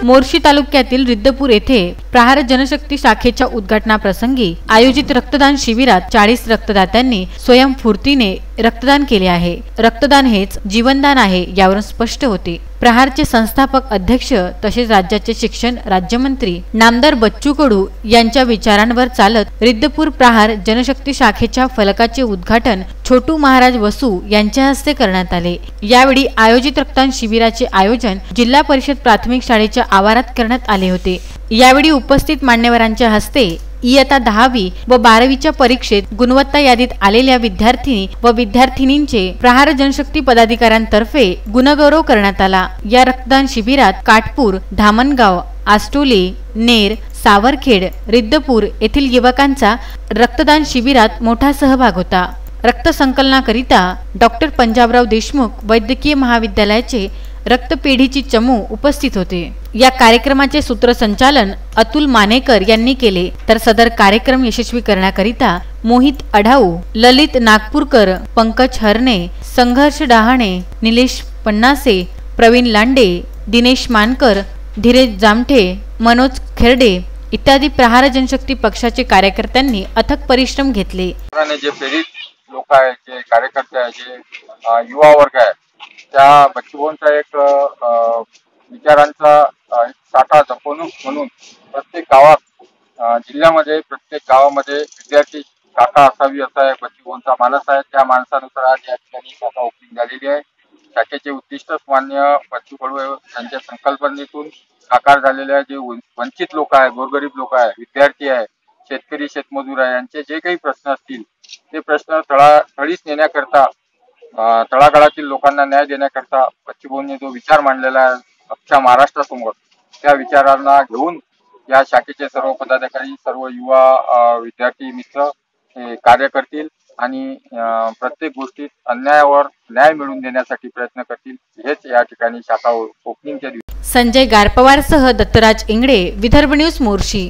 मोर्शी तालुक्यातील रिद्धपूर येथे प्रहार जनशक्ती शाखेच्या उद्घाटनाप्रसंगी आयोजित रक्तदान शिबिरात 40 रक्तदात्यांनी स्वयंस्फूर्तीने रक्तदान केले आहे। रक्तदान हेच जीवनदान आहे यावरून स्पष्ट होते। प्रहारचे संस्थापक अध्यक्ष तसेच राज्याचे शिक्षण राज्यमंत्री नामदार बच्चू कडू यांच्या विचारांवर चालत रिद्धपूर प्रहार जनशक्ती शाखेच्या फलकाचे उद्घाटन छोटू महाराज वसू यांच्या हस्ते करण्यात आले। यावेळी आयोजित रक्तदान शिबिराचे आयोजन जिल्हा परिषद प्राथमिक शाळेच्या आवारात करण्यात आले होते। यावेळी उपस्थित मान्यवरांच्या हस्ते इयत्ता 10वी व 12वीच्या परीक्षेत गुणवत्ता यादीत आलेल्या विद्यार्थिनी व विद्यार्थिनींचे प्रहार जनशक्ती पदाधिकाऱ्यांतर्फे गुणगौरव करण्यात आला। या रक्तदान शिबिरात काटपूर, धामणगाव, आस्टोले, नेर, सावरखेड, रिद्धपूर येथील युवकांचा रक्तदान शिबिरात मोठा सहभाग होता। रक्त संकलनाकरिता डॉक्टर पंजाबराव देशमुख वैद्यकीय महाविद्यालयाचे रक्तपेढीची चमू उपस्थित होते। या कार्यक्रमाचे सूत्रसंचालन अतुल मानेकर यांनी केले, तर सदर कार्यक्रम यशस्वी करण्याकरिता मोहित अढाऊ, ललित नागपूरकर, पंकज हरणे, संघर्ष डहाणे, निलेश पन्नासे, प्रवीण लांडे, दिनेश मानकर, धीरज जामठे, मनोज खेरडे इत्यादी प्रहार जनशक्ती पक्षाचे कार्यकर्त्यांनी अथक परिश्रम घेतले। जे प्रेरित लोक आहेत, जे कार्यकर्ते आहेत, जे युवा वर्ग आहे, त्या बच्चूभाऊंचा एक विचारांचा साठा जपवणूक म्हणून प्रत्येक गावात, जिल्ह्यामध्ये प्रत्येक गावामध्ये विद्यार्थी शाखा असावी असा बच्चूभाऊंचा मानस आहे। त्या मानसानुसार आज या ठिकाणी शाखा ओपनिंग झालेली आहे। शाखेचे उद्दिष्टच मान्य बच्चू कडू यांच्या संकल्पनेतून साकार झालेले आहे। जे वंचित लोक आहे, गोरगरीब लोक आहे, विद्यार्थी आहे, शेतकरी शेतमजूर आहे, यांचे जे काही प्रश्न असतील ते प्रश्न तळीस नेण्याकरता, तळागाळातील लोकांना न्याय देण्याकरता बच्चूभाऊंनी जो विचार मांडलेला आहे अख्ख्या महाराष्ट्रासमोर, त्या विचारांना घेऊन या शाखेचे सर्व पदाधिकारी, सर्व युवा विद्यार्थी मित्र हे कार्य करतील आणि प्रत्येक गोष्टीत अन्यायावर न्याय मिळवून देण्यासाठी प्रयत्न करतील। हेच या ठिकाणी शाखा ओपनिंगच्या दिवशी। संजय गारपवारसह दत्तराज इंगडे, विदर्भ न्यूज, मोर्शी।